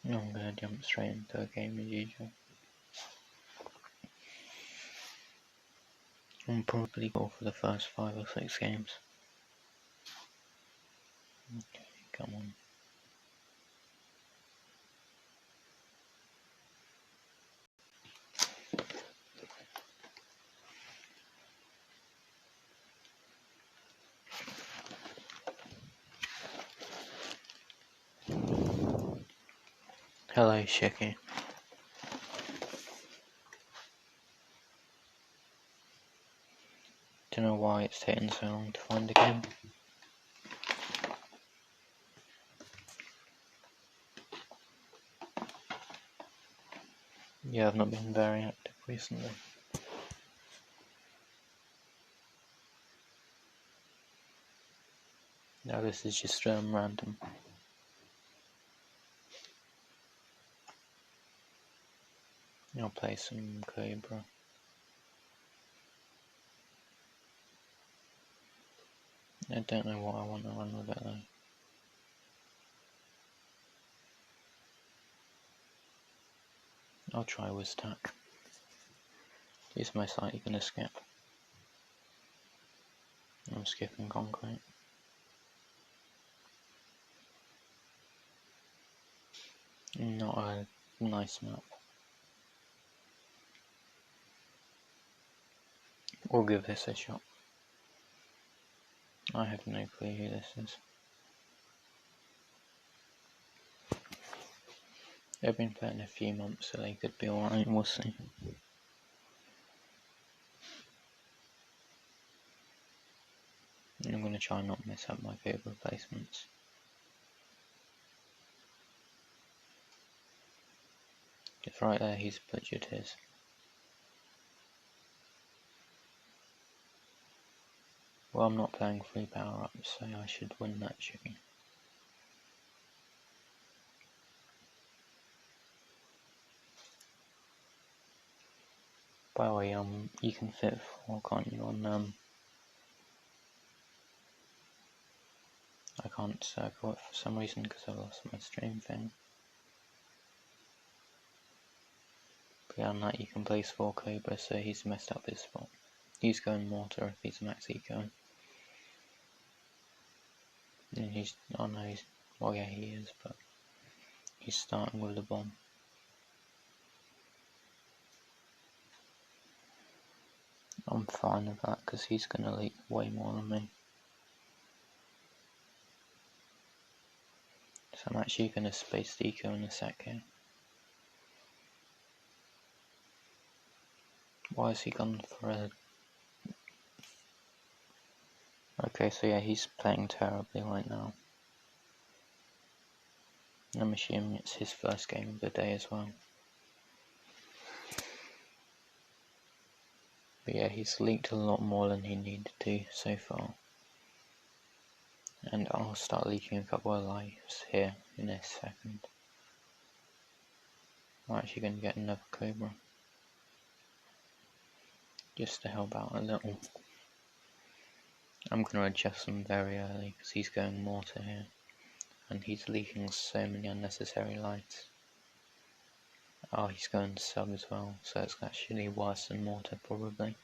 I'm gonna jump straight into a game as usual. I'll probably go for the first 5 or 6 games. Okay, come on. Hello, Shiki. Don't know why it's taking so long to find a game. Yeah, I've not been very active recently. Now this is just random. I'll play some Cobra. I don't know what I want to run with it though. I'll try with stack. He's most likely going to skip. I'm skipping concrete. Not a nice map. We'll give this a shot. I have no clue who this is. They've been playing a few months, so they could be alright, we'll see. I'm going to try not mess up my Cobra replacements. Just right there, he's butchered his. Well, I'm not playing 3 power-ups, so I should win that chicken. By the way, you can fit 4, can't you, on, I can't circle it for some reason because I lost my stream thing. Beyond that, you can place 4 Cobra, so he's messed up his spot. He's going mortar if he's max eco. And he's, oh no, he's, well yeah he is, but he's starting with the bomb. I'm fine with that because he's going to leak way more than me. So I'm actually going to space eco in a sec here. Why has he gone for a... Okay, so yeah, he's playing terribly right now. I'm assuming it's his first game of the day as well. But yeah, he's leaked a lot more than he needed to so far. And I'll start leaking a couple of lives here in a second. I'm actually going to get another Cobra. Just to help out a little. I'm going to adjust them very early because he's going mortar here. And he's leaking so many unnecessary lights. Oh, he's going sub as well, so it's actually worse than mortar probably.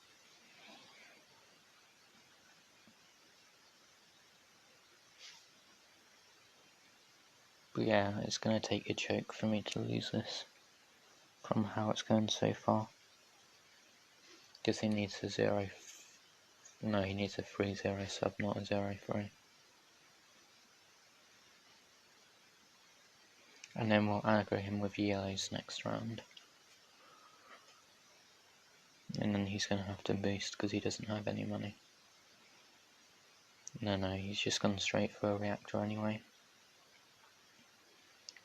But yeah, it's going to take a choke for me to lose this. From how it's going so far. Because he needs a 0... No, he needs a 3-0 sub, not a 0-3. And then we'll aggro him with yellows next round. And then he's going to have to boost because he doesn't have any money. No, he's just gone straight for a reactor anyway.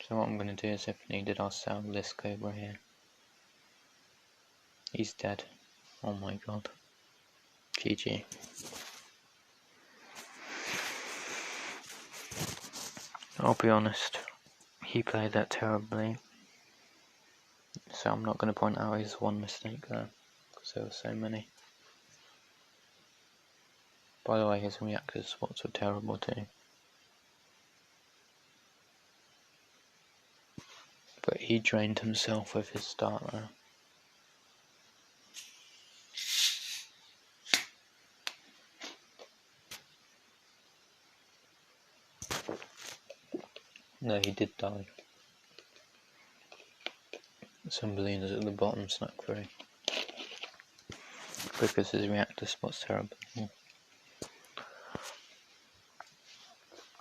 So what I'm going to do is, if needed, I'll sell this Cobra here. He's dead. Oh my god. GG. I'll be honest, he played that terribly. So I'm not going to point out his one mistake there, because there were so many. By the way, his reactor spots were terrible too. But he drained himself with his start there. No, he did die. Some balloons at the bottom snuck through. Because his reactor spot's terrible.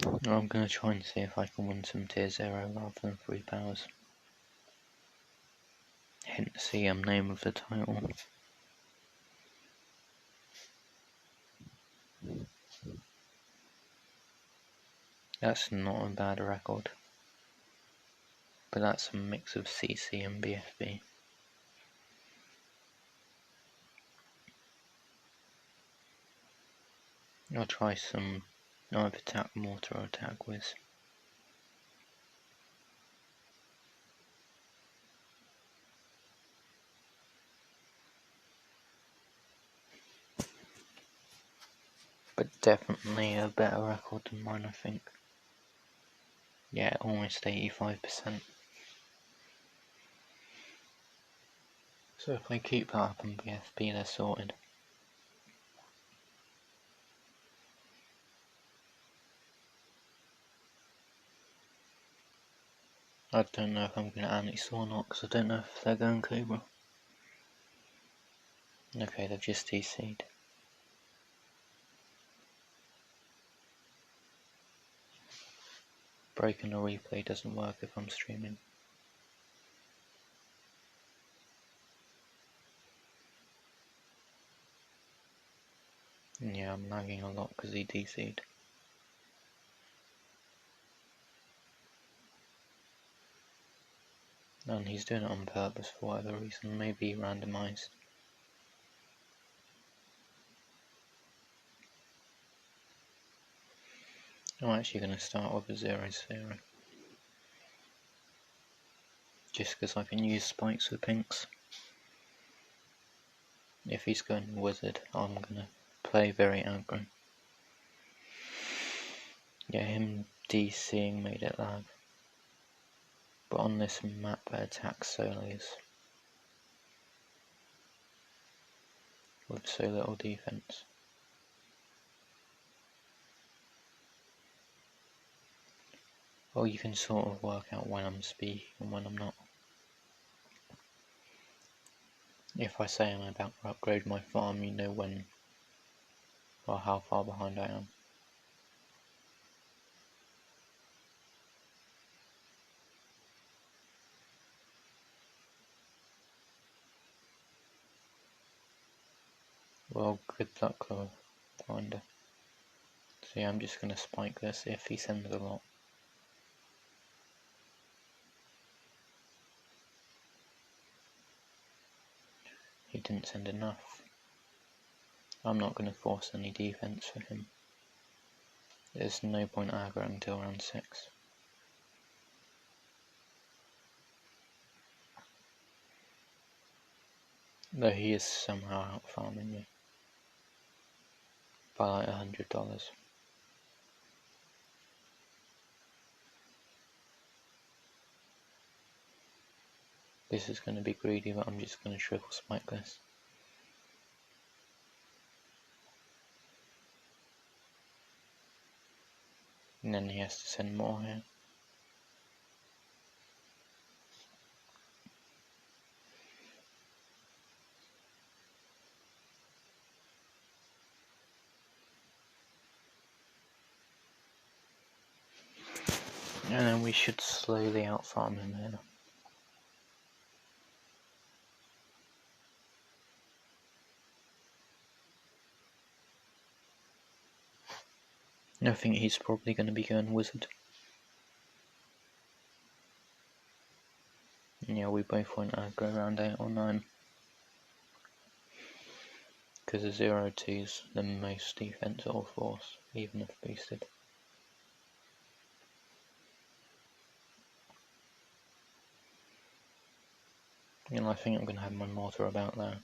I'm going to try and see if I can win some tier 0 rather than 3 powers. Hence the name of the title. That's not a bad record. But that's a mix of CC and BFB. I'll try some either attack mortar or attack whiz. But definitely a better record than mine, I think. Yeah, almost 85%. So if I keep that up on BFB, they're sorted. I don't know if I'm going to annex or not, because I don't know if they're going Cobra. Okay, they've just DC'd. Breaking a replay doesn't work if I'm streaming. Yeah, I'm lagging a lot because he DC'd. And he's doing it on purpose for whatever reason, maybe randomised. I'm actually going to start with a 0-0. Just because I can use spikes with pinks. If he's going wizard, I'm going to play very aggro. Yeah, him DCing made it lag. But on this map it attacks solos. With so little defense. Well, you can sort of work out when I'm speaking and when I'm not. If I say I'm about to upgrade my farm, you know when or how far behind I am. Well, good luck, Finder. So yeah, I'm just going to spike this if he sends a lot. He didn't send enough. I'm not going to force any defense for him. There's no point aggro until round 6. Though he is somehow out farming me. By like $100. This is going to be greedy, but I'm just going to triple spike this. And then he has to send more here. And then we should slowly outfarm him here. I think he's probably going to be going wizard. Yeah, we both went aggro around 8 or 9. Because the 0-2 is the most defense or force, even if boosted. And I think I'm going to have my mortar about there.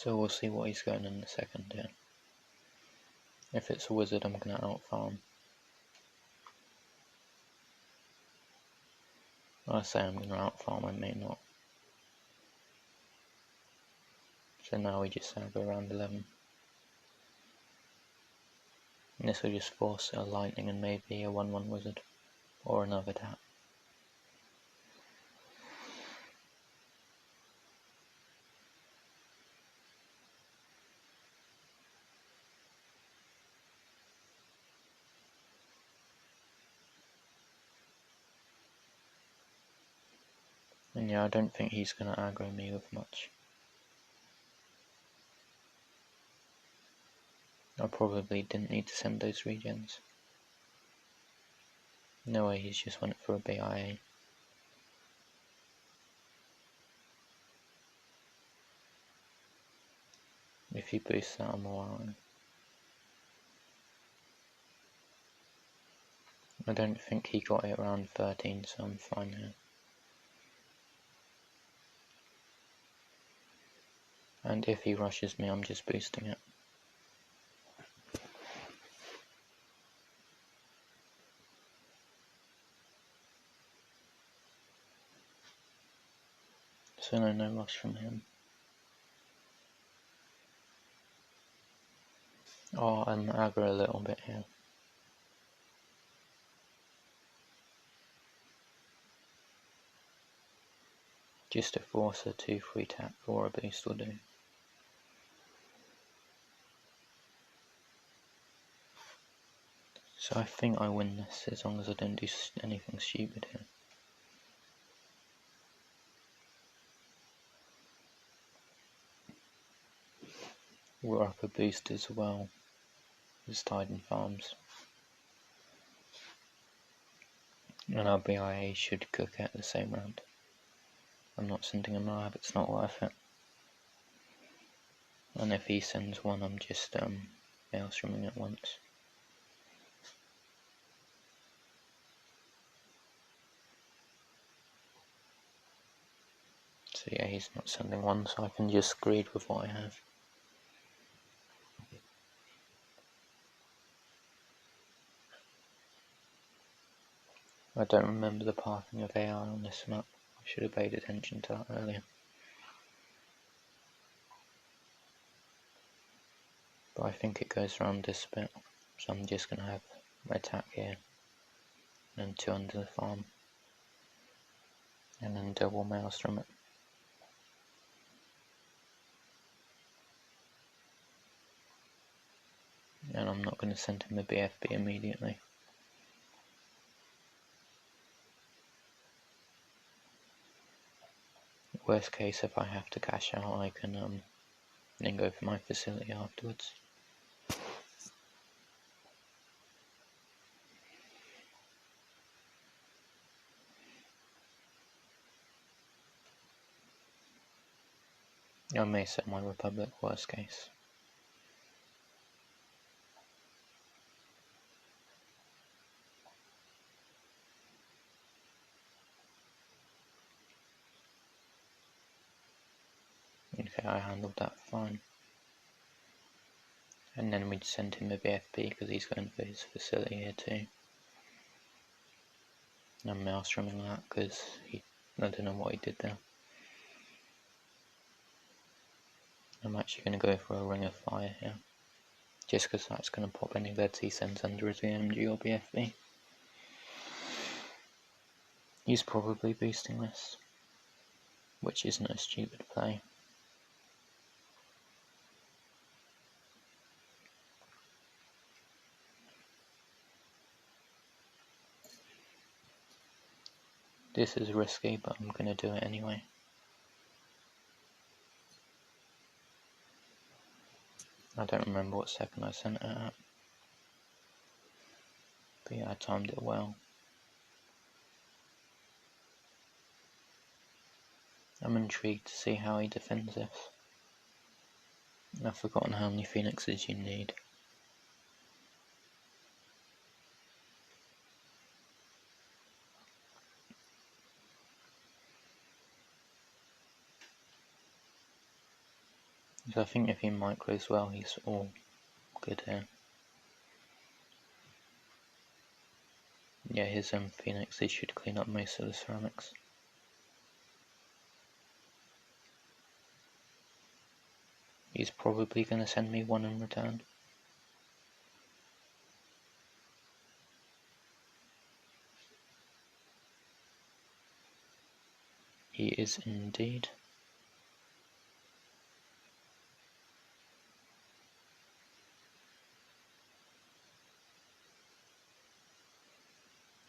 So we'll see what he's going in the second here. If it's a wizard, I'm going to outfarm. I say I'm going to outfarm, I may not. So now we just have around 11. And this will just force a lightning and maybe a 1/1 wizard. Or another tap. And yeah, I don't think he's going to aggro me with much. I probably didn't need to send those regens. No way, he's just went for a BIA. If he boosts that, I'm alright. I don't think he got it around 13, so I'm fine here. And if he rushes me, I'm just boosting it. So no rush from him. Oh, I'm aggro a little bit here. Just to force a 2/3 tap or a boost will do. So I think I win this as long as I don't do anything stupid here. We're up a boost as well as Titan Farms. And our BIA should cook at the same round. I'm not sending him live, it's not worth it. And if he sends one, I'm just maelstroming at once. So yeah, he's not sending one, so I can just greed with what I have. I don't remember the pathing of AI on this map. I should have paid attention to that earlier. But I think it goes around this bit, so I'm just going to have my attack here, and 2 under the farm, and then double maelstrom it. And I'm not going to send him a BFB immediately. Worst case, if I have to cash out, I can then go for my facility afterwards. I may set my Republic worst case. Okay, I handled that fine. And then we'd send him a BFB because he's going for his facility here too. I'm maelstroming that because I don't know what he did there. I'm actually going to go for a Ring of Fire here. Just because that's going to pop any beds he sends under his VMG or BFB. He's probably boosting this, which isn't a stupid play. This is risky, but I'm going to do it anyway. I don't remember what second I sent it at. But yeah, I timed it well. I'm intrigued to see how he defends this. I've forgotten how many phoenixes you need. So I think if he micros well, he's all good here. Yeah, his Phoenixes should clean up most of the ceramics. He's probably going to send me one in return. He is indeed.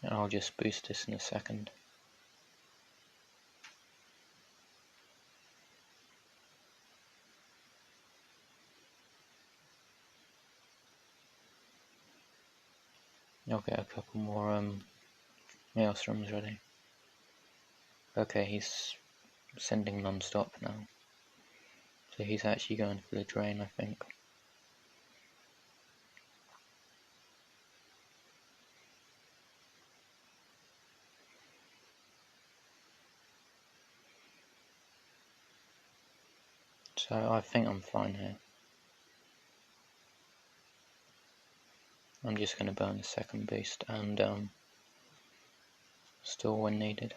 And I'll just boost this in a second. I'll get a couple more maelstroms ready. Okay, he's sending non-stop now. So he's actually going for the drain, I think. So I think I'm fine here. I'm just going to burn the second boost and store when needed.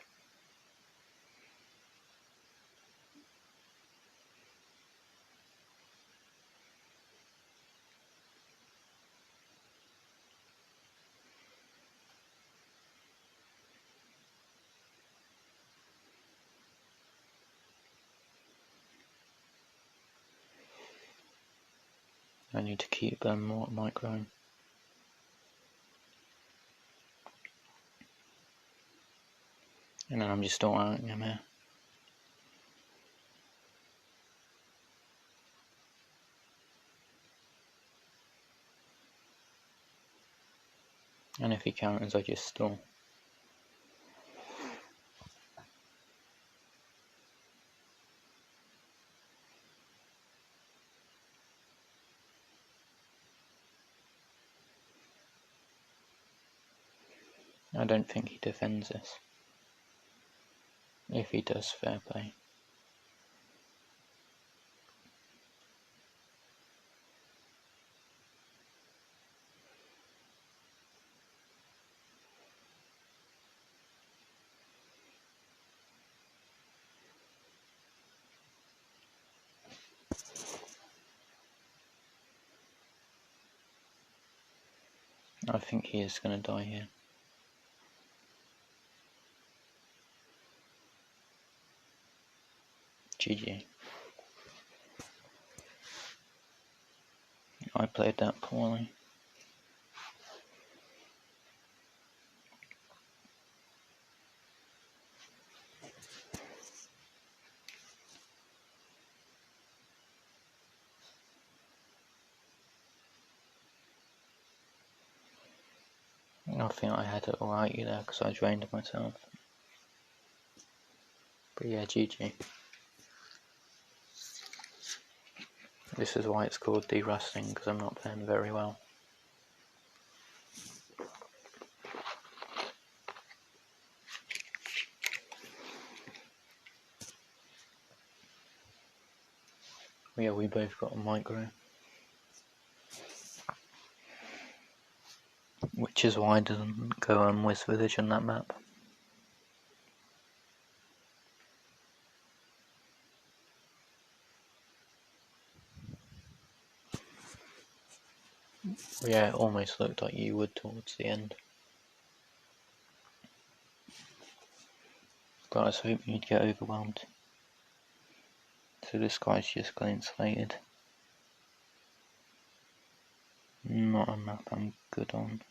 I need to keep more micro. And then I'm just storing him here. And if he counters, I just store. I don't think he defends this. If he does, fair play. I think he is going to die here. GG. I played that poorly. I think I had it alright there because I drained myself. But yeah, GG. This is why it's called derusting, because I'm not playing very well. Yeah, we both got a micro. Which is why I didn't go with Village on that map. Yeah, it almost looked like you would towards the end. But I was hoping you'd get overwhelmed. So this guy's just got insulated. Not a map I'm good on.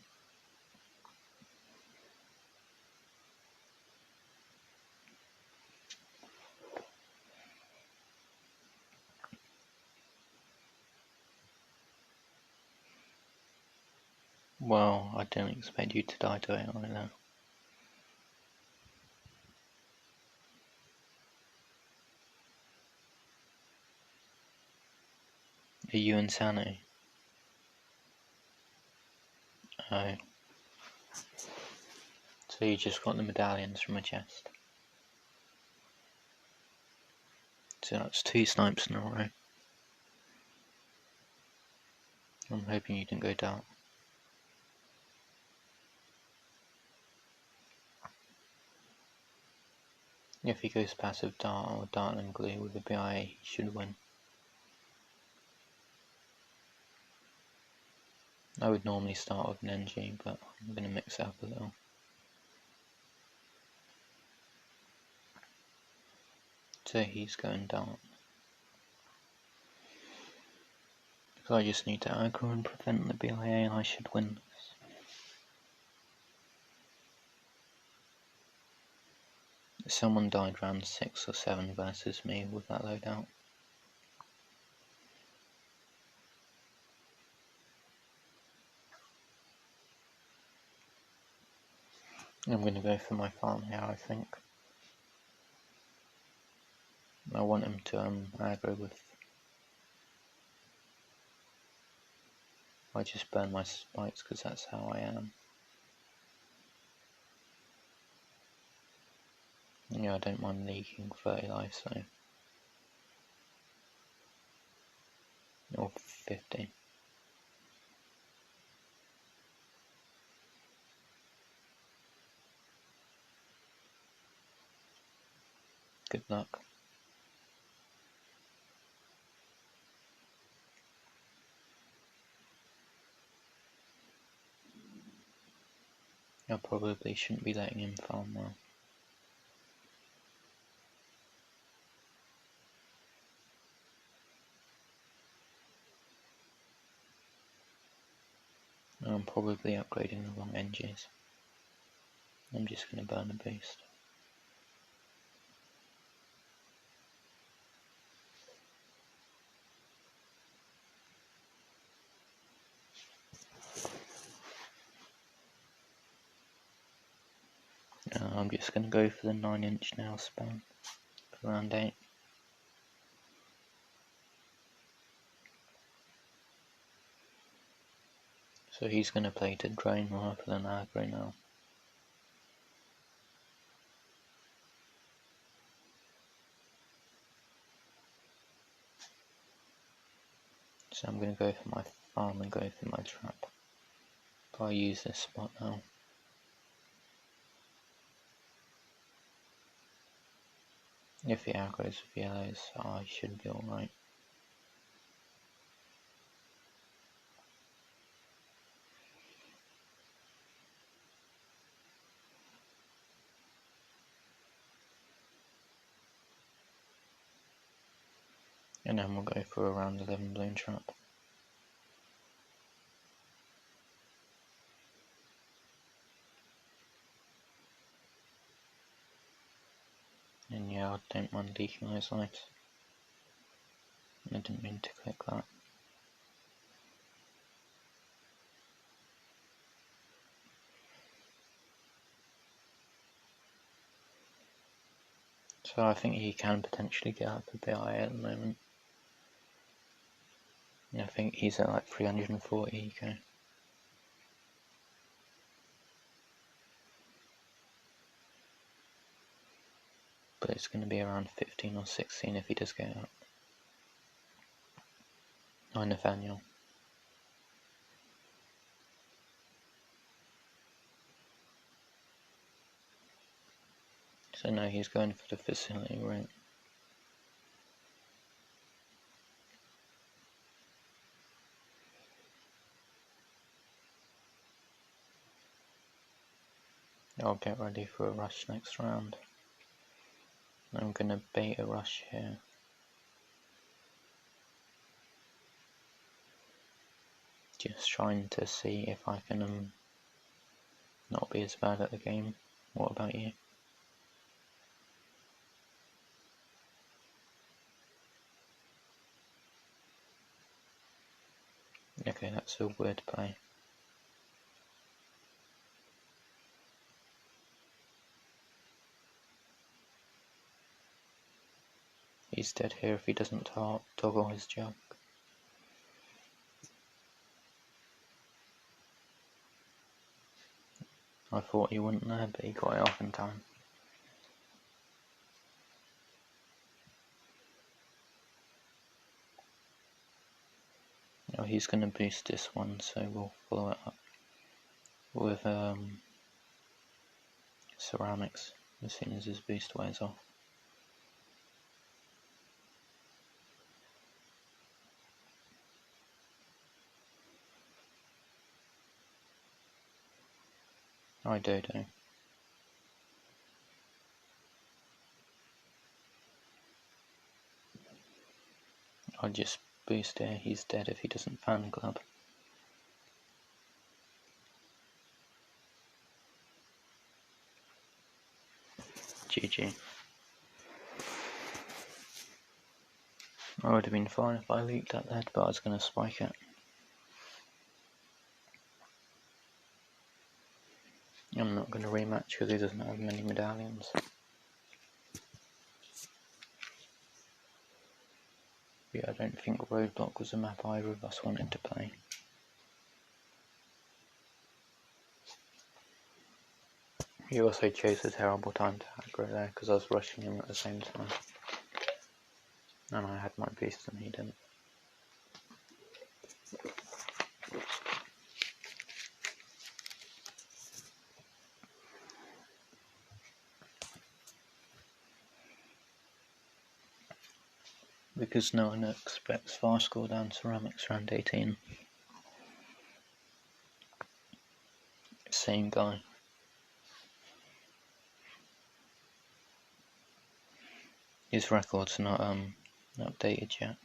Well, I didn't expect you to die to it either. Are you insanity? Oh. So you just got the medallions from a chest. So that's 2 snipes in a row. I'm hoping you didn't go dark. If he goes passive dart or dart and glue with a BIA, he should win. I would normally start with an NG, but I'm going to mix it up a little. So he's going dart. So I just need to aggro and prevent the BIA and I should win this. Someone died round 6 or 7 versus me with that loadout. I'm going to go for my farm here, I think. I want him to aggro with... I just burn my spikes because that's how I am. Yeah, I don't mind leaking 30 life, so... or 50. Good luck. I probably shouldn't be letting him farm well. I'm probably upgrading the wrong NGs. I'm just going to burn a boost. I'm just going to go for the 9-inch nail span for round 8. So he's going to play to drain rather than aggro now. So I'm going to go for my farm and go for my trap. But I use this spot now. If he aggroes with yellows, I should be alright. And then we'll go for a round 11 balloon trap. And yeah, I don't mind leaking those lights. I didn't mean to click that. So I think he can potentially get up a bit higher at the moment. I think he's at like 340 eco. But it's going to be around 15 or 16 if he does get up. Hi Nathaniel. So now he's going for the facility route. I'll get ready for a rush next round. I'm going to bait a rush here. Just trying to see if I can not be as bad at the game. What about you? Okay, that's a weird play. He's dead here if he doesn't toggle his jug. I thought he wouldn't there, but he got it off in time. Oh, he's going to boost this one, so we'll follow it up with ceramics as soon as his boost wears off. Hi Dodo. I'll just boost air, he's dead if he doesn't fan club. GG. I would have been fine if I leaked that lead, but I was going to spike it. I'm not going to rematch because he doesn't have many medallions. Yeah, I don't think Roadblock was a map either of us wanted to play. He also chose a terrible time to aggro there because I was rushing him at the same time. And I had my boost and he didn't. Because no one expects fast score down ceramics round 18. Same guy. His record's not updated yet.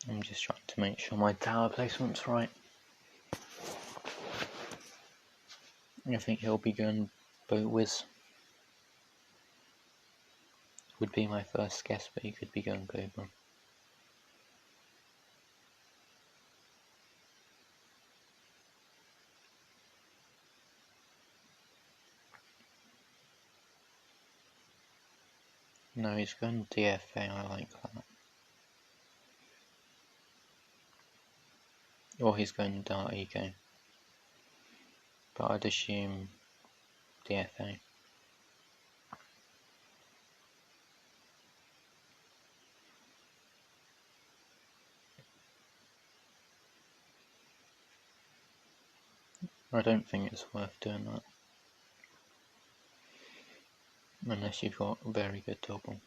I'm just trying to make sure my tower placement's right. I think he'll be going Boat Whiz. Would be my first guess, but he could be going Cobra. No, he's going DFA, I like that. Or he's going Dart Eco. But I'd assume DFA. I don't think it's worth doing that. Unless you've got a very good double.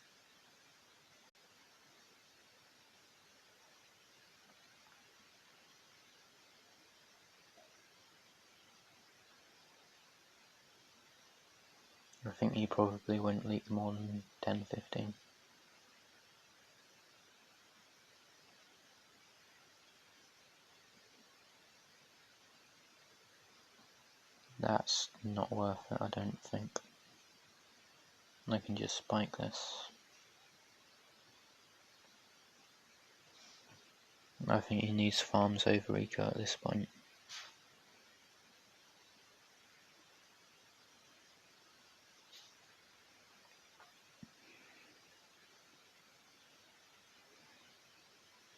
I think he probably won't leak more than 10-15. That's not worth it, I don't think. I can just spike this. I think he needs farms over eco at this point.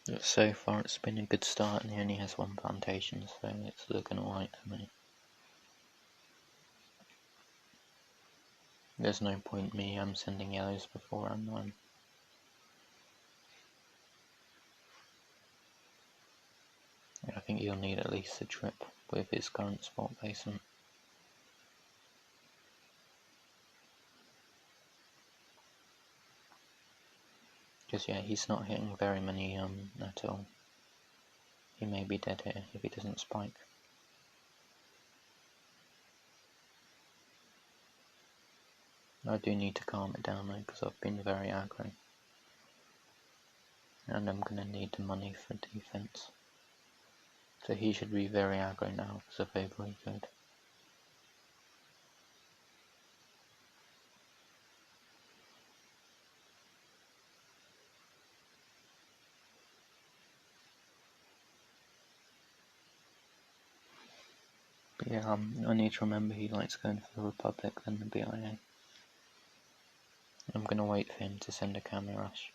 But so far it's been a good start and he only has one plantation, so it's looking alright for me. There's no point me sending yellows before round 9. I think he'll need at least a trip with his current spot placement. Because yeah, he's not hitting very many at all. He may be dead here if he doesn't spike. I do need to calm it down though, because I've been very aggro. And I'm going to need the money for defense. So he should be very aggro now because of overly good. But yeah, I need to remember he likes going for the Republic than the BIA. I'm going to wait for him to send a camera rush.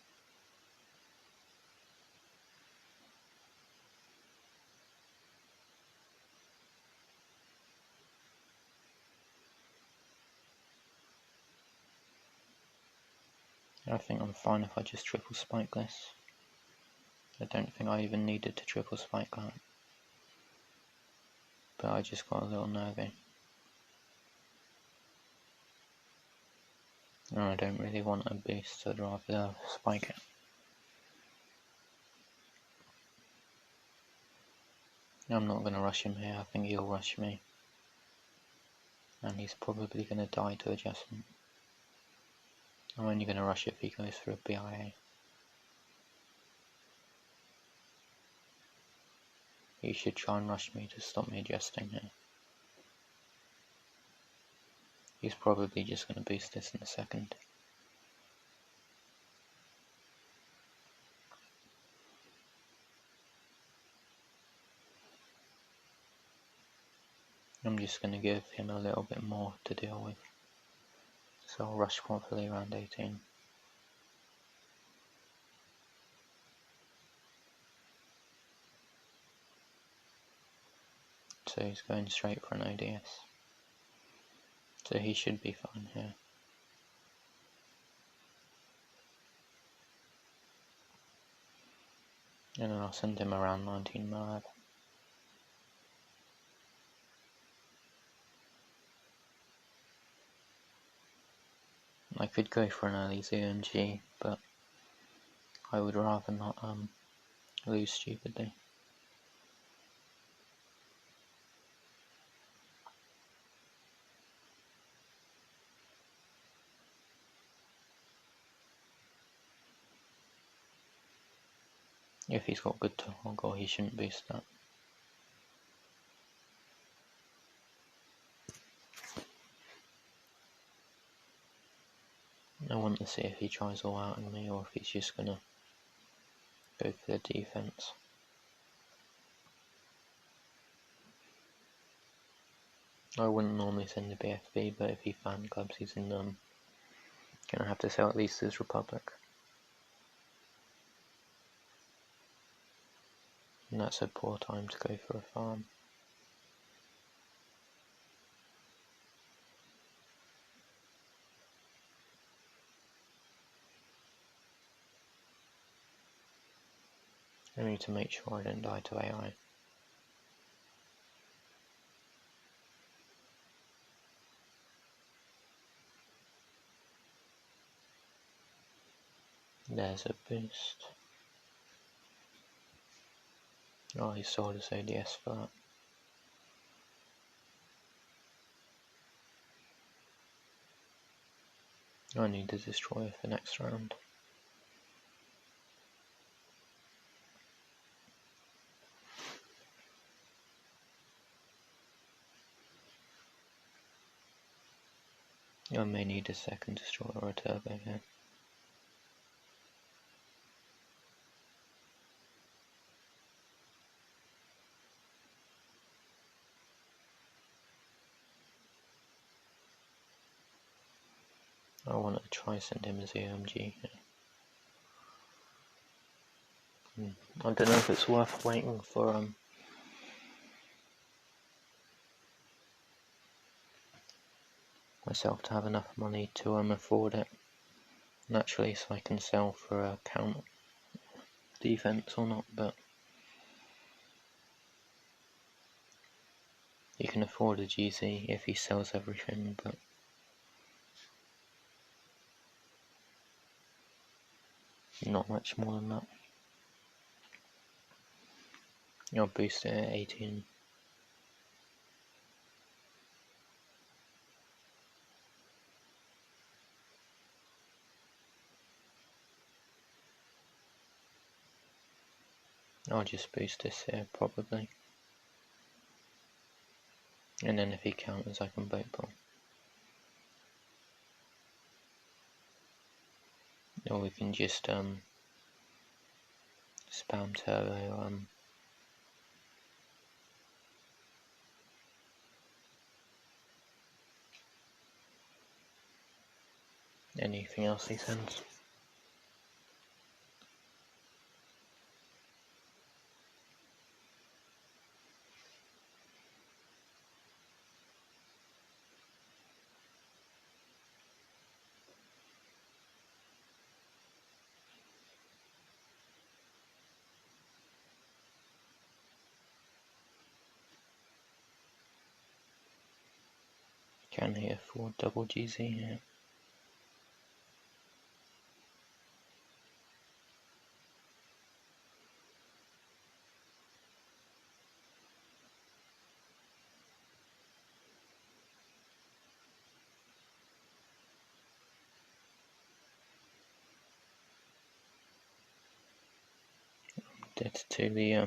I think I'm fine if I just triple spike this. I don't think I even needed to triple spike that. But I just got a little nervy. And I don't really want a boost, so I'd rather spike it. I'm not going to rush him here, I think he'll rush me. And he's probably going to die to adjustment. I'm only going to rush if he goes for a BIA. He should try and rush me to stop me adjusting here. He's probably just going to boost this in a second. I'm just going to give him a little bit more to deal with. So I'll rush properly around 18. So he's going straight for an ODS. So he should be fine here. And then I'll send him around 19 Moab. I could go for an early ZMG, but I would rather not lose stupidly. If he's got good toggle, he shouldn't boost that. I want to see if he tries all out on me or if he's just gonna go for the defense. I wouldn't normally send a BFB, but if he fan clubs, he's in gonna have to sell at least his Republic. And that's a poor time to go for a farm. I need to make sure I don't die to AI. There's a boost. Oh, he sold his ODS for that. I need to destroy for next round. I may need a second destroyer or a turbo here. I want to try send him as AMG here. I don't know if it's worth waiting for myself to have enough money to afford it naturally, so I can sell for a counter defense or not, but you can afford a GC if he sells everything, but not much more than that. I'll boost it at 18. I'll just boost this here probably. And then if he counters, I can boat pull. Or we can just spam turbo anything else he sends. Can he afford double GZ here? Dead to the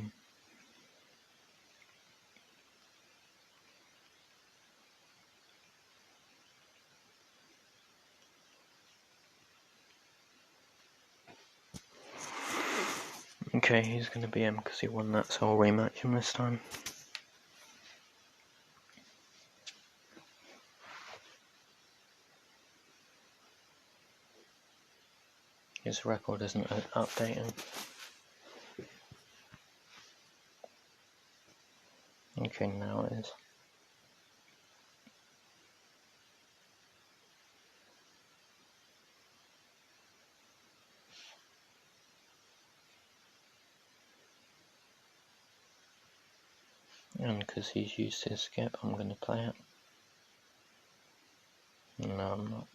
Okay, he's going to be M because he won that soul rematch in this time. His record isn't updating. Okay, now it is. And because he's used his skip, I'm going to play it. No, I'm not.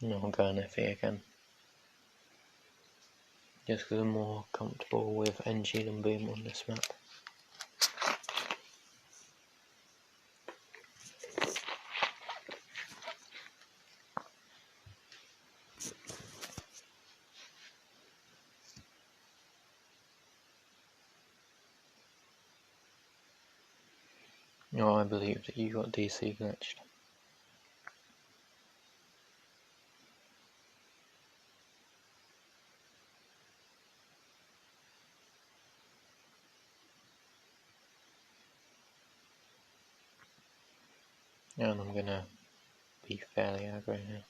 No, I'm going FE again. Just because I'm more comfortable with NG than Boom on this map. No, I believe that you got DC glitched. And I'm gonna be fairly aggro here.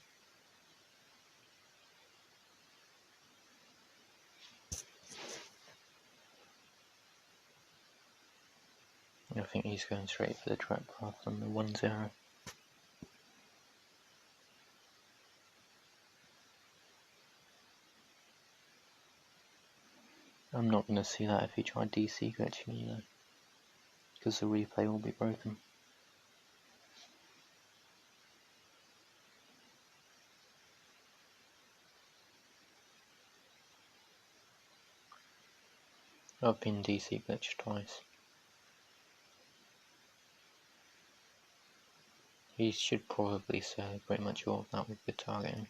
I think he's going straight for the trap rather than the 1-0. I'm not going to see that if he tried DC glitching either, because the replay will be broken. I've been DC glitched twice. He should probably say pretty much all of that with good targeting.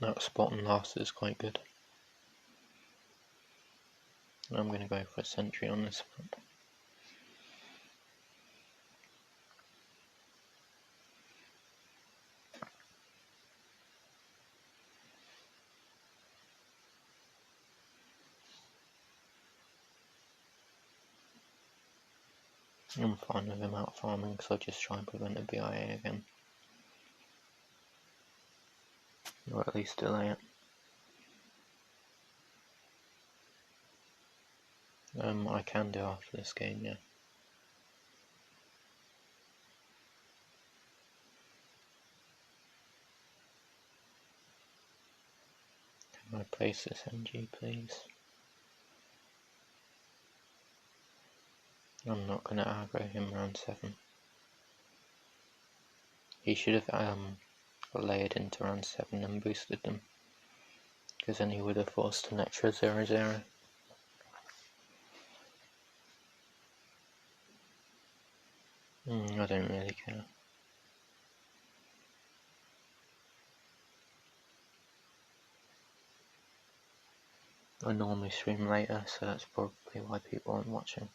That spot and last is quite good. I'm going to go for a sentry on this map. I'm fine with him out farming because I'll just try and prevent a BIA again. Or at least delay it. I can do after this game, yeah. Can I place this NG, please? I'm not going to aggro him round 7. He should have layered into round 7 and boosted them, because then he would have forced an extra 0-0. I don't really care. I normally stream later, so that's probably why people aren't watching.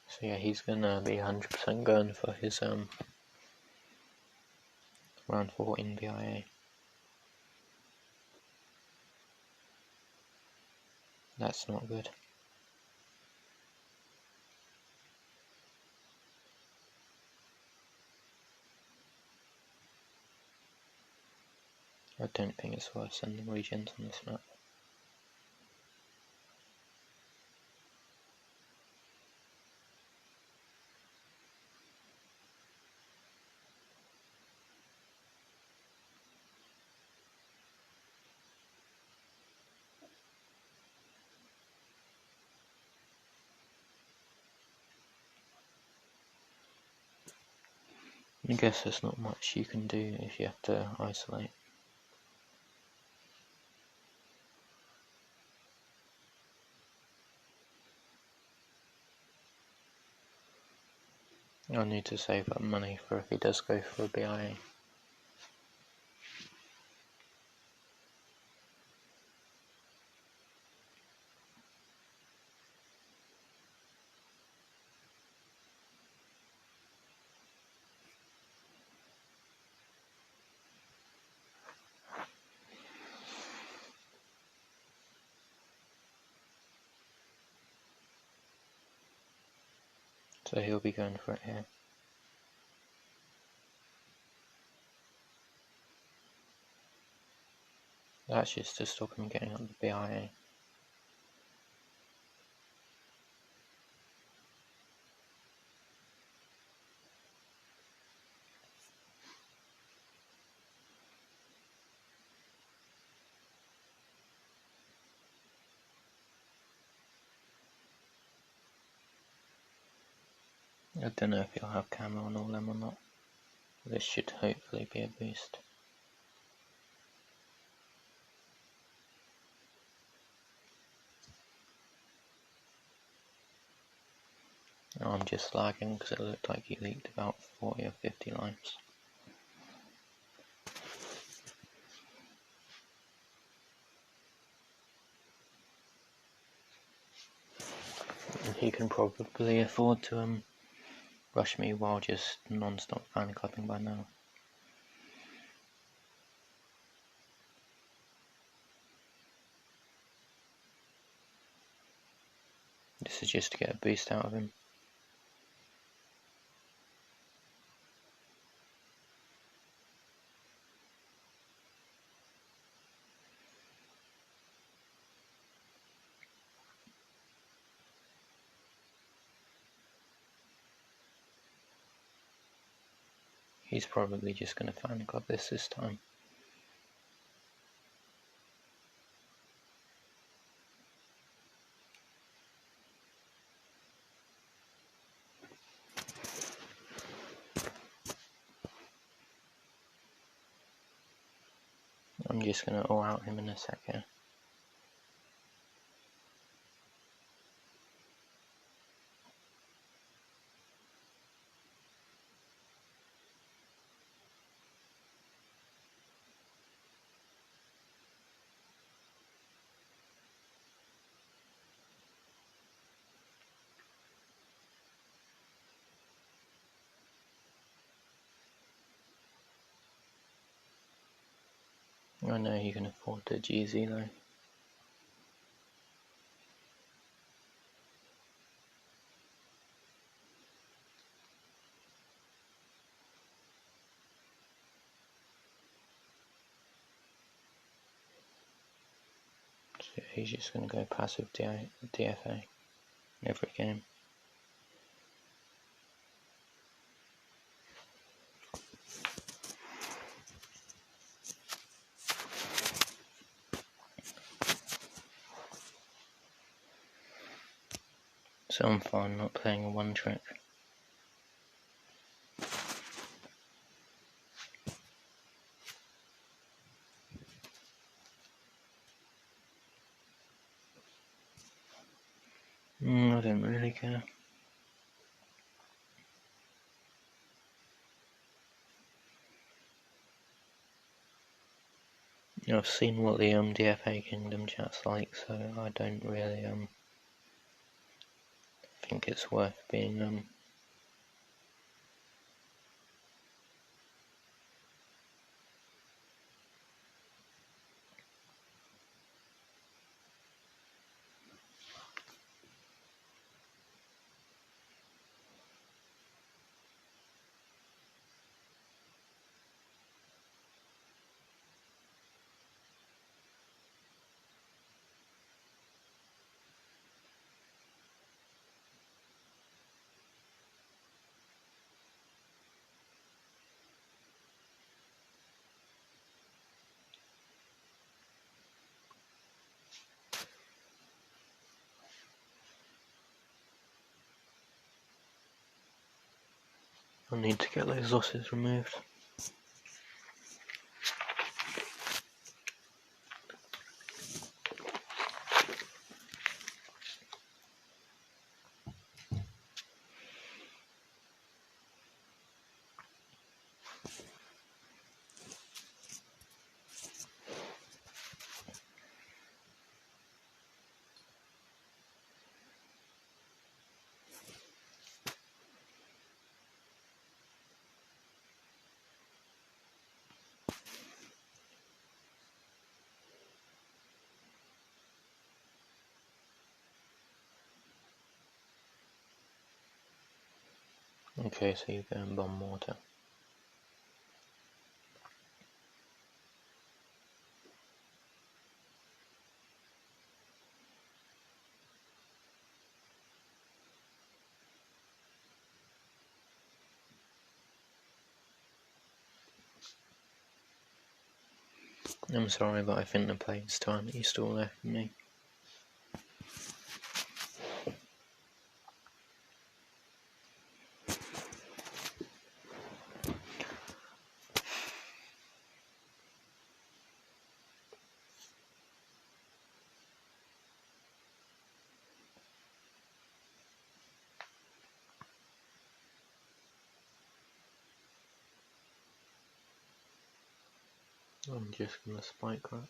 So yeah, he's gonna be 100% going for his round 14 BIA. That's not good. I don't think it's worth sending regions on this map. I guess there's not much you can do if you have to isolate. I'll need to save up money for if he does go for a BIA. So he'll be going for it here. That's just to stop him getting up the BIA. I don't know if he'll have camo on all them or not. This should hopefully be a boost. I'm just lagging because it looked like he leaked about 40 or 50 lives. And he can probably afford to rush me while just non-stop fan clubbing by now. This is just to get a boost out of him. He's probably just going to fan club this time. I'm just going to all out him in a sec here. I know he can afford the GZ though. So he's just going to go passive DFA every game. So I'm fine not playing a one trick. I don't really care. I've seen what the DFA Kingdom chat's like, so I don't really think it's worth being I need to get those losses removed. Okay, so you go and bomb water. I'm sorry, but I think the play's time is still there for me. I'm just gonna spike that.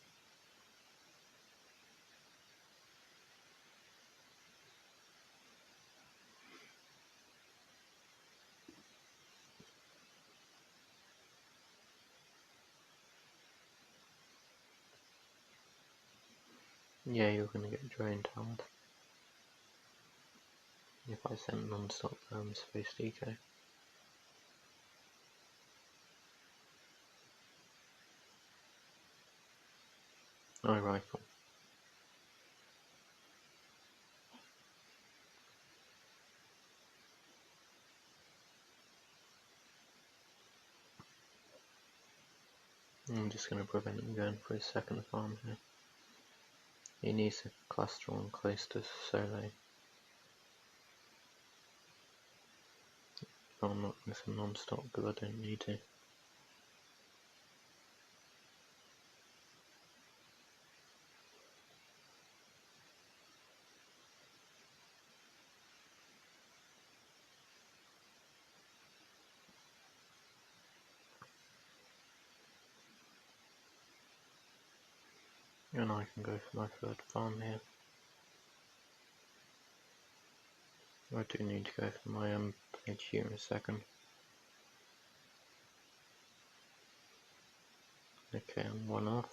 Yeah, you're gonna get drained hard if I send non-stop space DK. I rifle. I'm just gonna prevent him going for his second farm here. He needs to cluster on close to Solo. I'm not going to non-stop because I don't need to. And I can go for my third farm here. I do need to go for my blade here in a second. Okay, I'm one off.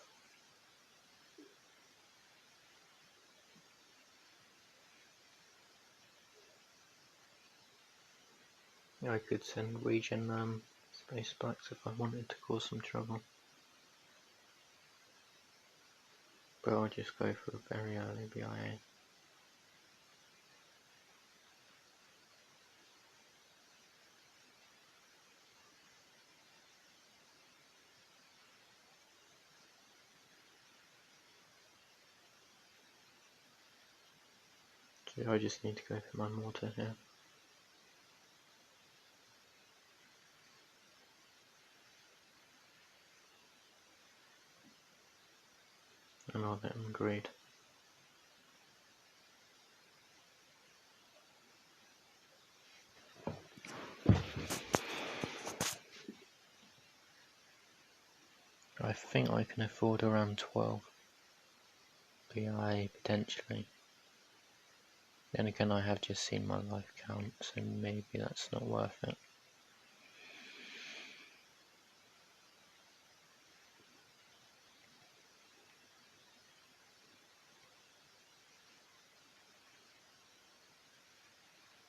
I could send regen space backs if I wanted to cause some trouble. But I'll just go for a very early BIA. So I just need to go for my mortar here. And I'll let them greed. I think I can afford around 12 BIA potentially. Then again, I have just seen my life count, so maybe that's not worth it.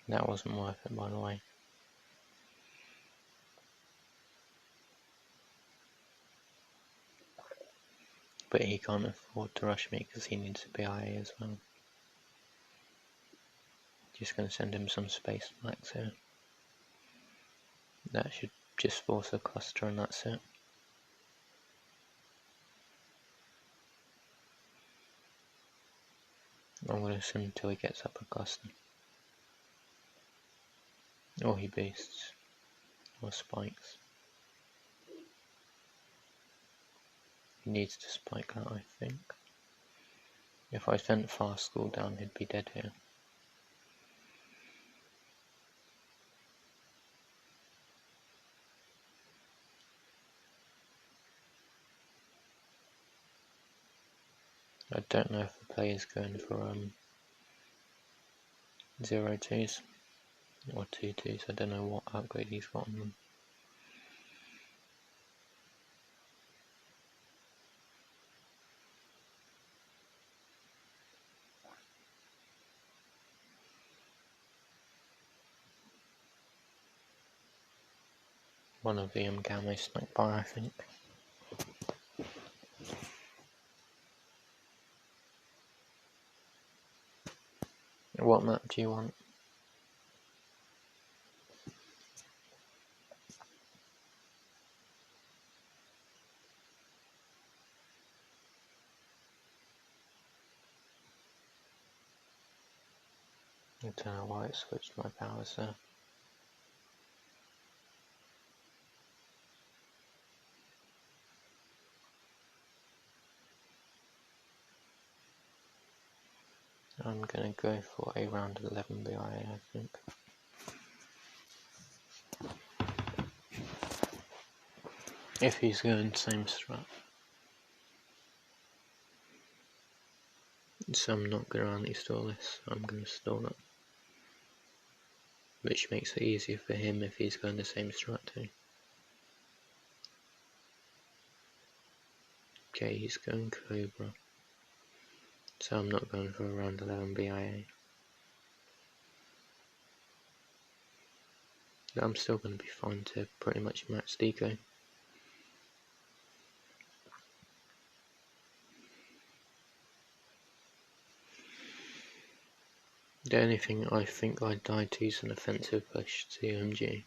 That wasn't worth it, by the way. But he can't afford to rush me because he needs a BIA as well. Just going to send him some space max here. That should just force a cluster and that's it. I'm going to send him until he gets up a cluster. Or he beasts. or spikes. He needs to spike that, I think. If I sent fast cooldown, he'd be dead here. I don't know if the player's going for 0-2s or 2-2s. I don't know what upgrade he's got on them. One of the camos snuck by, I think. What map do you want? I don't know why it switched my powers there. I'm gonna go for a round 11 BIA, I think. If he's going same strat. So I'm not gonna anti-stall this, I'm gonna stall it. Which makes it easier for him if he's going the same strat too. Okay, he's going Cobra. So I'm not going for a round 11 BIA. I'm still going to be fine to pretty much max deco. The only thing I think I'd die to is an offensive push to MG.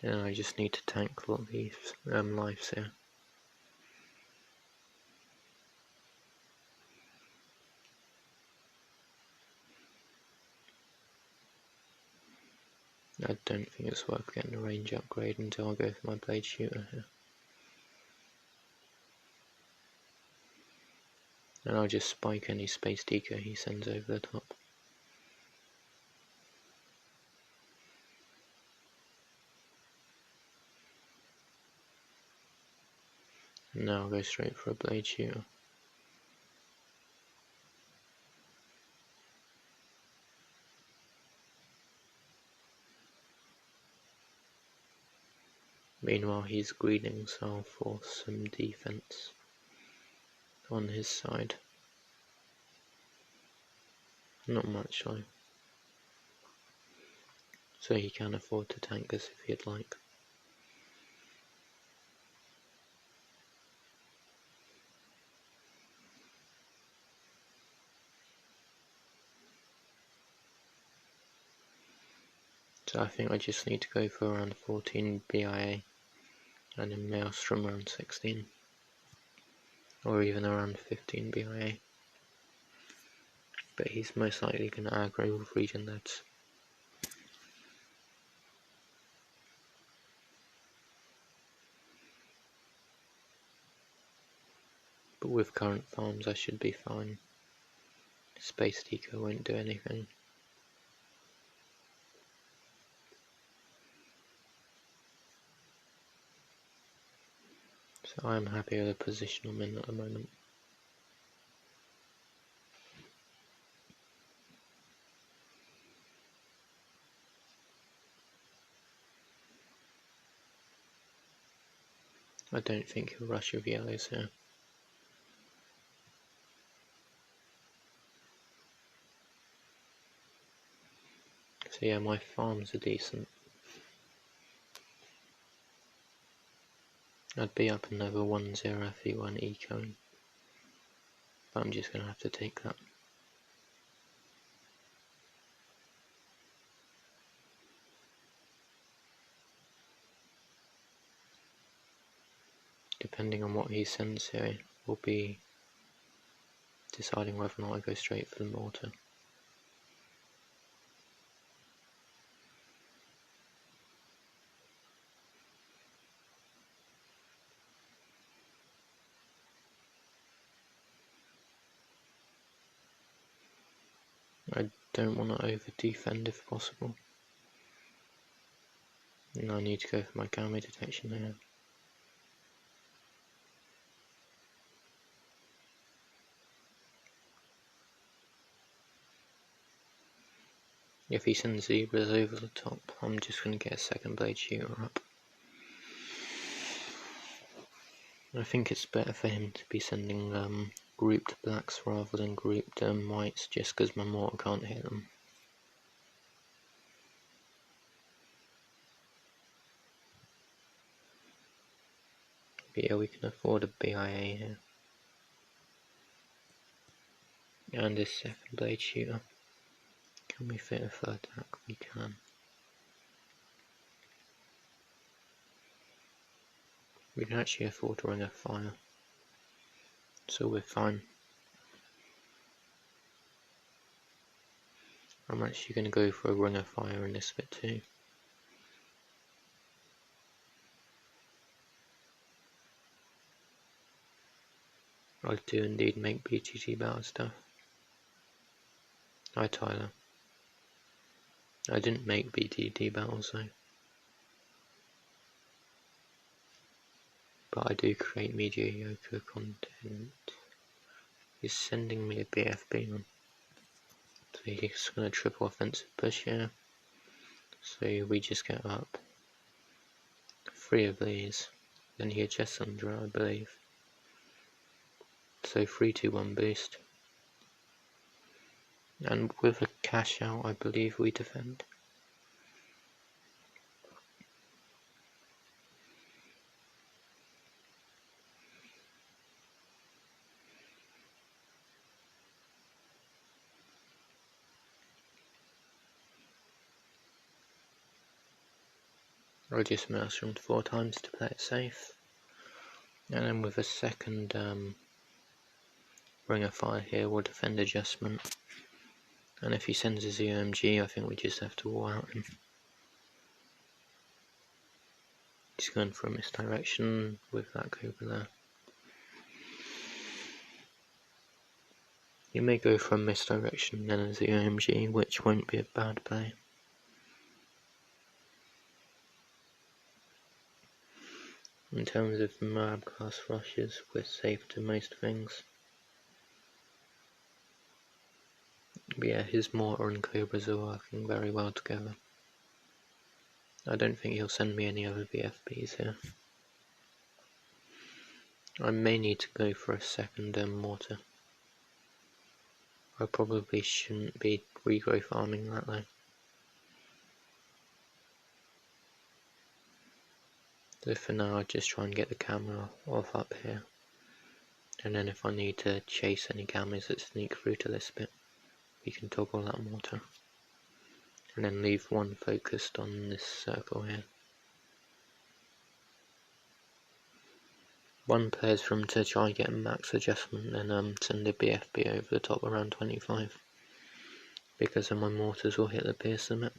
And I just need to tank a lot of these lives here. I don't think it's worth getting a range upgrade until I go for my blade shooter here. And I'll just spike any space deco he sends over the top. And now I'll go straight for a blade shooter. Meanwhile he's greeding, so I'll force some defense on his side. Not much though. So he can afford to tank us if he'd like. So I think I just need to go for around 14 BIA and then Maelstrom around 16. Or even around 15 BIA. But he's most likely going to aggro with regen leads. But with current farms I should be fine. Space Deco won't do anything. So I'm happy with the position I'm in at the moment. I don't think he'll rush with yellows here. So yeah, my farms are decent. I'd be up another 1-0 if he won eco, but I'm just going to have to take that. Depending on what he sends here, will be deciding whether or not I go straight for the mortar. I don't want to over defend if possible. And I need to go for my gamma detection here. If he sends zebras over the top, I'm just going to get a second blade shooter up. I think it's better for him to be sending grouped blacks rather than grouped whites, just because my mortar can't hit them. But yeah, we can afford a BIA here. And this second blade shooter. Can we fit a third attack? We can. We can actually afford to ring of fire. So we're fine. I'm actually going to go for a ring of fire in this bit too. I do indeed make BTT battle stuff. Hi Tyler. I didn't make BTT battles though. But I do create mediocre content. He's sending me a BFB on. So he's going to triple offensive push here. So we just get up 3 of these. Then he adjusts under it, I believe. So 3-2-1 boost. And with a cash out, I believe we defend. I just mushroomed 4 times to play it safe. And then with a second ring of fire here, we'll defend adjustment. And if he sends his UMG, I think we just have to wall out him. He's going for a misdirection with that cobra there. You may go for a misdirection then as the UMG, which won't be a bad play. In terms of Moab class rushes, we're safe to most things. But yeah, his mortar and cobras are working very well together. I don't think he'll send me any other VFBs here. I may need to go for a second mortar. I probably shouldn't be regrowth farming that though. So for now I'll just try and get the camera off up here. And then if I need to chase any cameras that sneak through to this bit, we can toggle that mortar. And then leave one focused on this circle here. One player's from to try and get max adjustment and send a BFB over the top around 25. Because then my mortars will hit the pierce limit.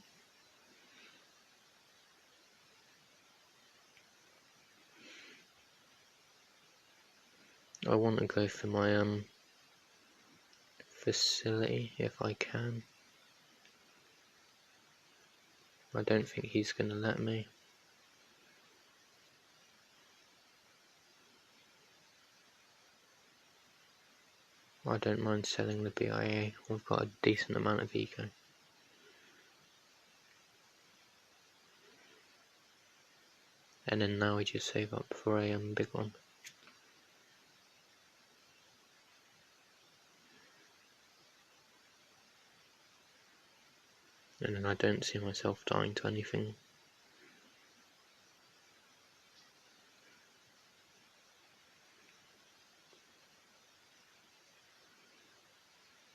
I want to go for my facility if I can. I don't think he's going to let me. I don't mind selling the BIA, I've got a decent amount of eco. And then now we just save up for a big one. And then I don't see myself dying to anything.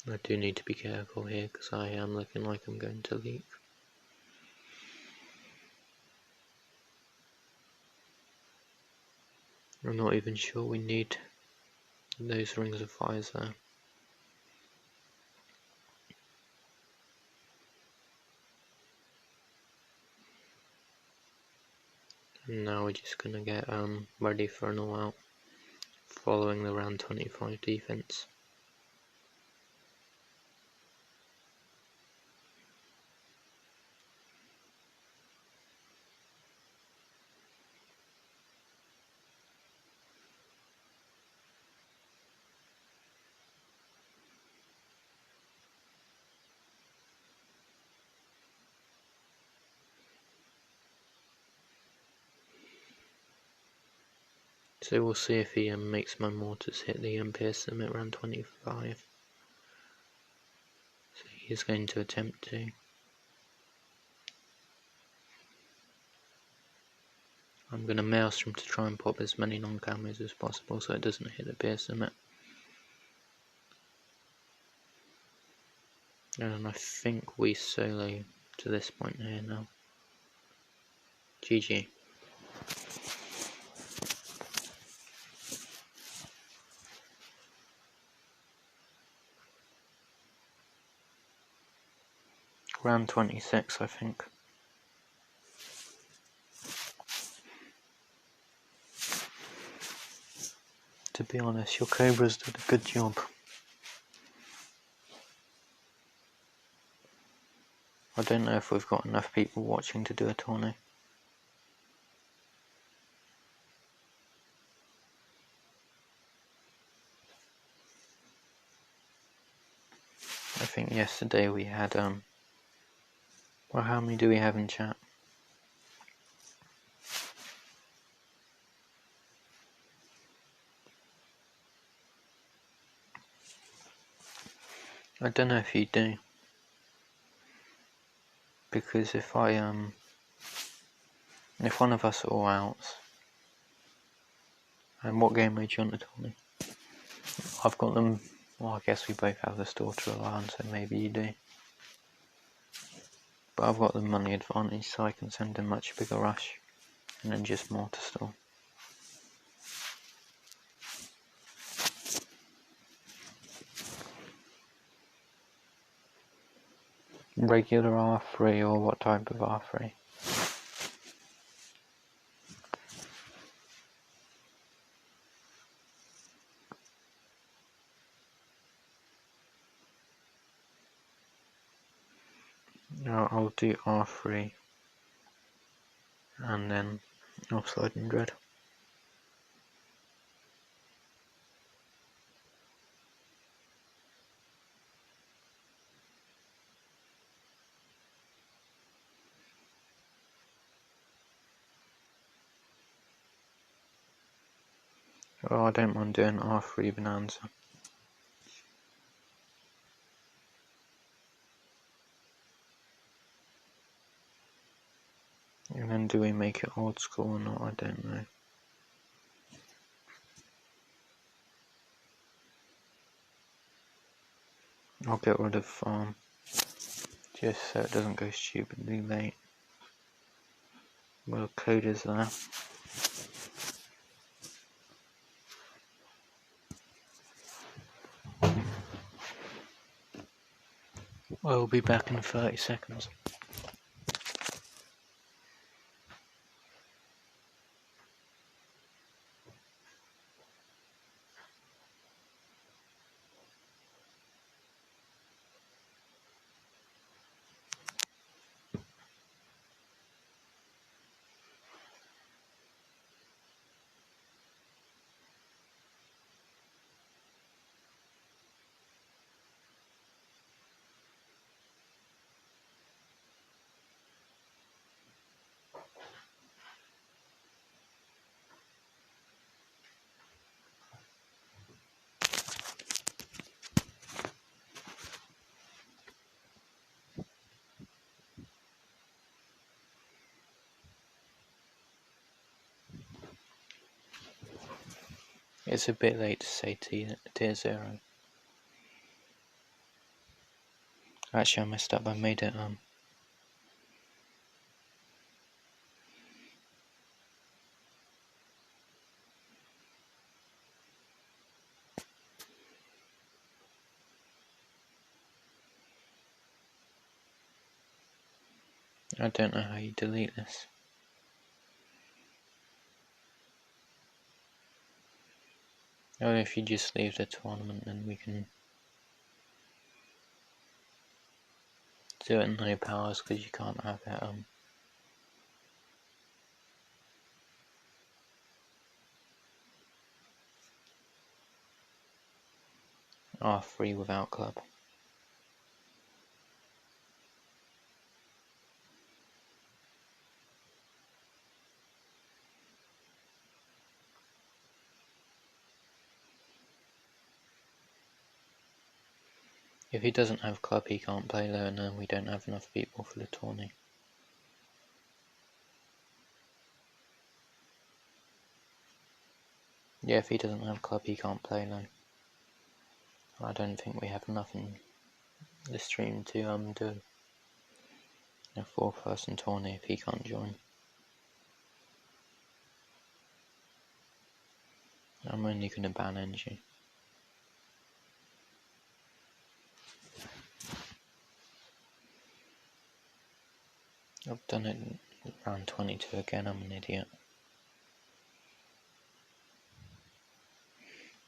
I do need to be careful here because I am looking like I'm going to leak. I'm not even sure we need those rings of fires there. And now we're just going to get ready for an all out following the round 25 defense. So we'll see if he makes my mortars hit the pierce limit around 25. So he is going to attempt to. I'm going to maelstrom to try and pop as many non-camos as possible so it doesn't hit the pierce limit. And I think we solo to this point here now. GG. Round 26, I think. To be honest, your Cobras did a good job. I don't know if we've got enough people watching to do a tourney. I think yesterday we had, well, how many do we have in chat? I don't know if you do. Because if one of us are all out, and what game mode do you want to tourney? I've got them, well, I guess we both have the store to rely on, so maybe you do. But I've got the money advantage, so I can send a much bigger rush, and then just more to store. Regular R3 or what type of R3? No, I'll do R3 and then offside and dread. Oh, I don't mind doing R3 Bonanza. And then do we make it old school or not? I don't know. I'll get rid of farm, just so it doesn't go stupidly late. Well, code is there. We'll be back in 30 seconds. It's a bit late to say tier 0. Actually, I messed up. I made it I don't know how you delete this. Or if you just leave the tournament, then we can do it in no powers, because you can't have it R3 without club. If he doesn't have club, he can't play low, and then we don't have enough people for the tourney. Yeah, if he doesn't have club, he can't play low. I don't think we have enough in the stream to do a 4-person tourney if he can't join. I'm only going to ban NG. I've done it round 22 again, I'm an idiot.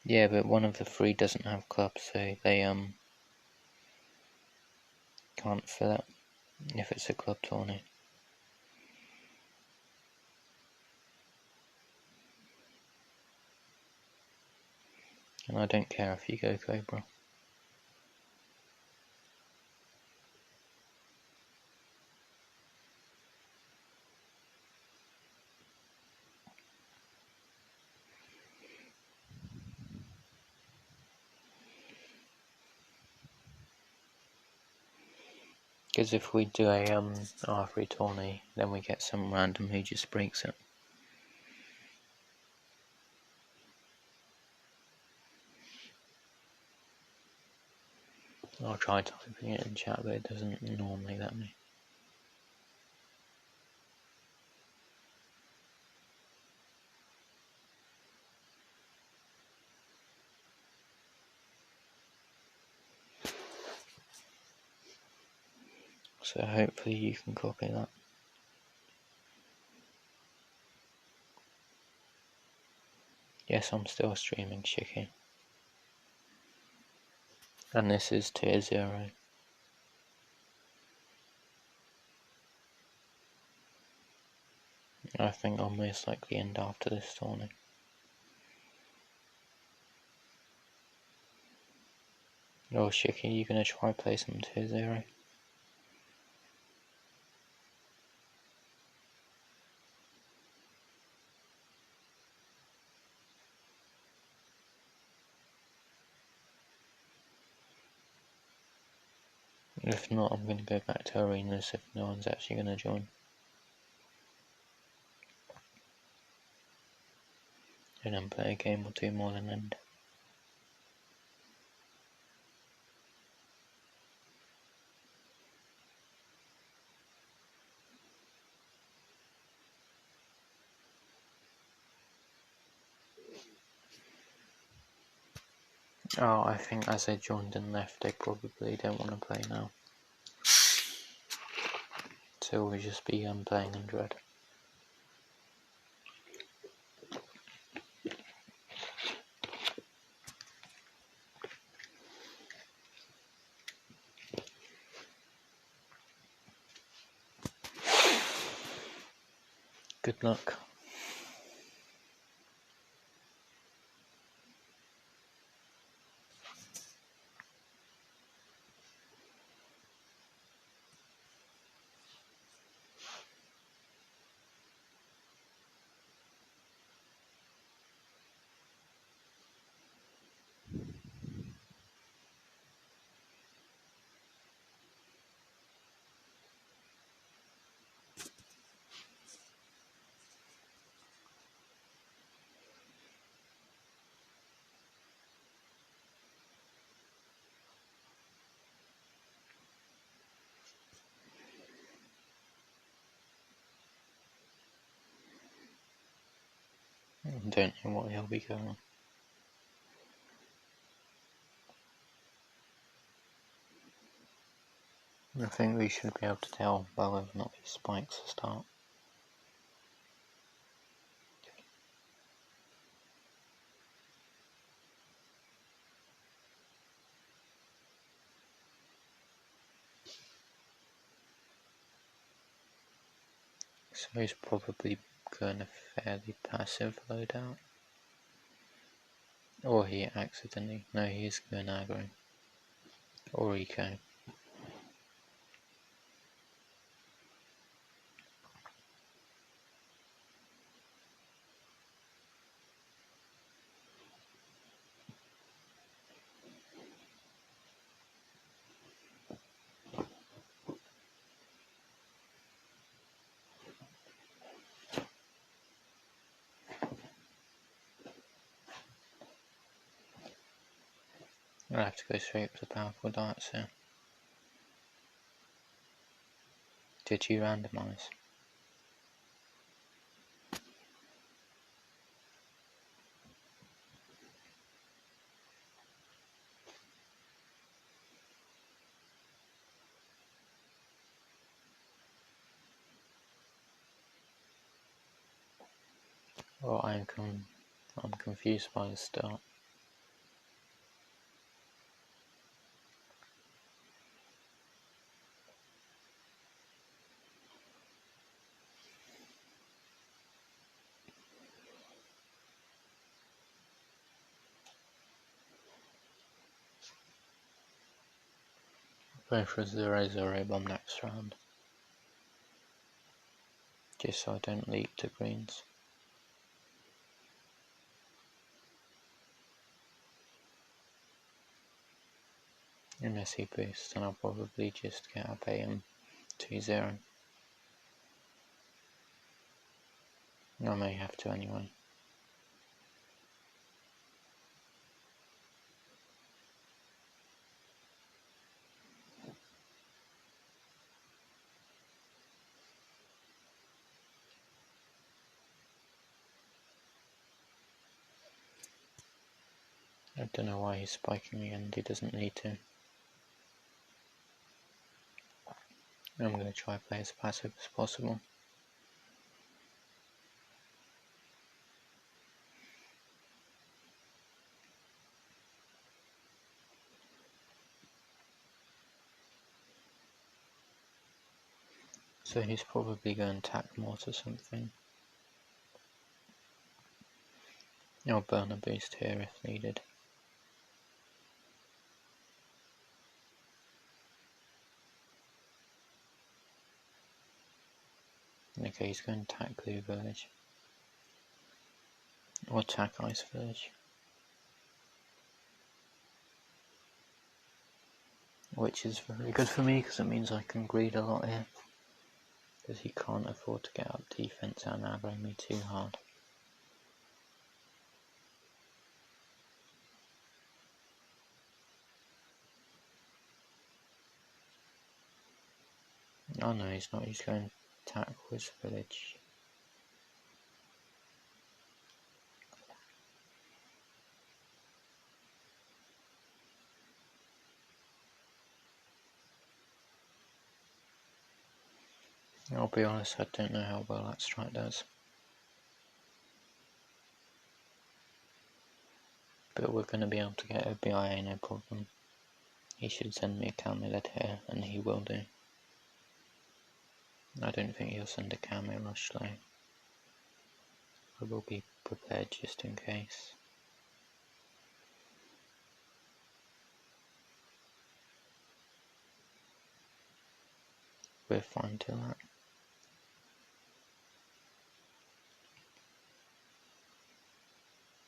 Yeah, but one of the 3 doesn't have clubs, so they can't fill it if it's a club tourney. And I don't care if you go Cobra. Because if we do a R3 tourney, then we get some random who just breaks it. I'll try typing it in chat, but it doesn't normally let me. So hopefully you can copy that. Yes, I'm still streaming Chicky. And this is tier 0. I think I'll most likely end after this tourney. Oh, Chicky, you gonna try play some tier 0? If not, I'm gonna go back to arenas if no one's actually gonna join. And then play a game or 2 more than end. Oh, I think as they joined and left, they probably don't want to play now. So we'll just be playing in Dread. Good luck. I don't know what he'll be going. I think we should be able to tell by whether or not he spikes the start. So he's probably going a fairly passive loadout. Or he accidentally. No, he is going aggro. Or eco. I'll have to go straight for the powerful darts here. Did you randomise? Well, I'm confused by the start. Go for a 0-0 bomb next round, just so I don't leak to greens. Unless he boosts, then I'll probably just get up AM 2-0. I may have to anyway. I don't know why he's spiking me and he doesn't need to. I'm going to try play as passive as possible. So he's probably going to attack more to something. I'll burn a boost here if needed. Okay, he's going to attack Blue Village. Or attack Ice Village. Which is very good for me because it means I can greed a lot here. Because he can't afford to get up defense and aggro me too hard. Oh no, he's not. He's going to attack Wiz Village. I'll be honest, I don't know how well that strike does. But we're going to be able to get a BIA no problem. He should send me a Omlet here, and he will do. I don't think he'll send a Camo Rush though. I will be prepared just in case. We're fine to that.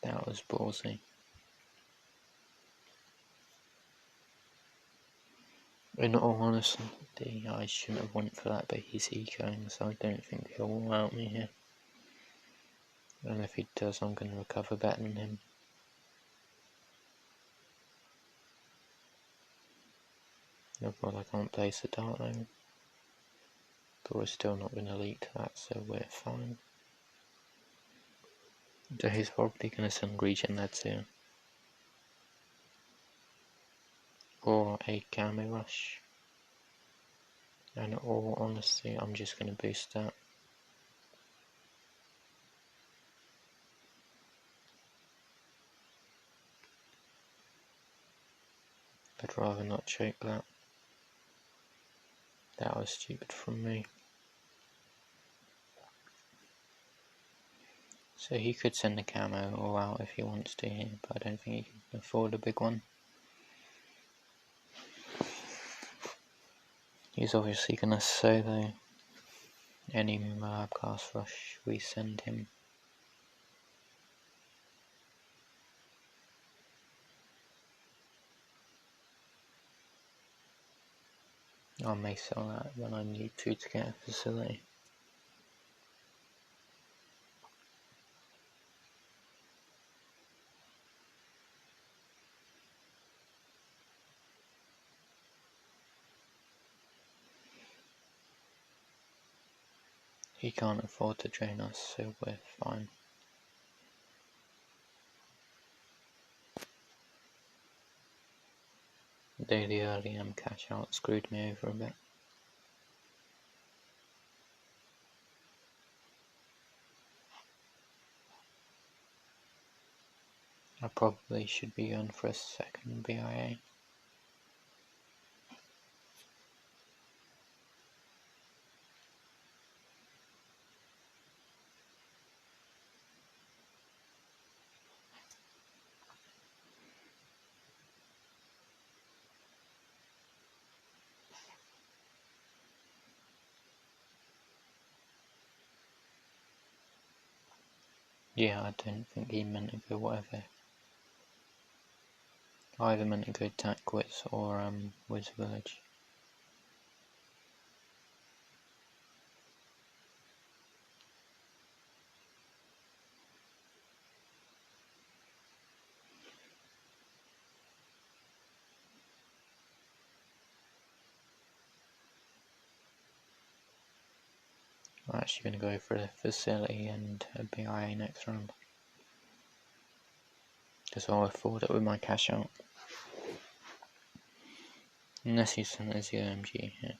That was ballsy. In all honesty, I shouldn't have went for that, but he's ecoing, so I don't think he'll all out me here. And if he does, I'm going to recover better than him. No problem, I can't place a dart though. But we're still not going to leak to that, so we're fine. So he's probably going to send regen Neds here. Or a Camo Rush. And in all honesty, I'm just going to boost that. I'd rather not choke that. That was stupid from me. So he could send the Camo all out if he wants to here, but I don't think he can afford a big one. He's obviously going to solo any Moab class rush we send him. I may sell that when I need to get a facility. He can't afford to drain us, so we're fine. Though the early cash out screwed me over a bit. I probably should be going for a second BIA. Yeah, I don't think he meant to go whatever. I either meant to go Tackwitz or Wiz Village. I'm actually going to go for a facility and a BIA next round, because I'll afford it with my cash out. Unless he sent us the OMG here.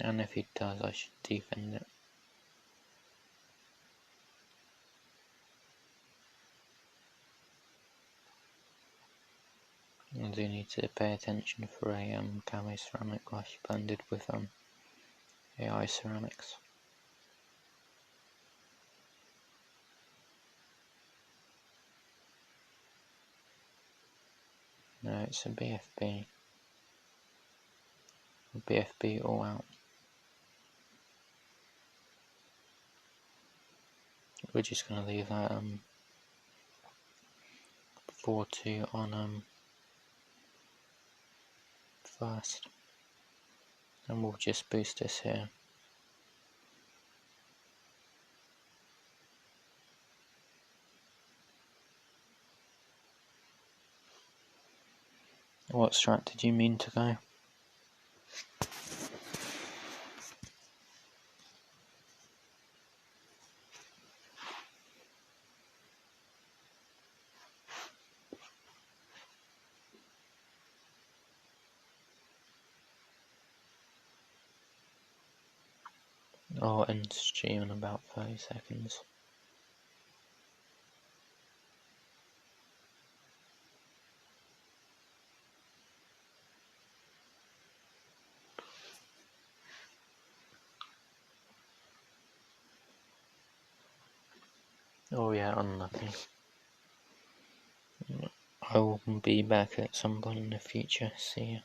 And if he does, I should defend it. I do need to pay attention for a camo ceramic glass blended with AI ceramics. No, it's a BFB. A BFB all out. We're just going to leave that 4-2 on first, and we'll just boost this here. What strat did you mean to go? I'll end stream in about 30 seconds. Oh yeah, unlucky. I will be back at some point in the future. See ya.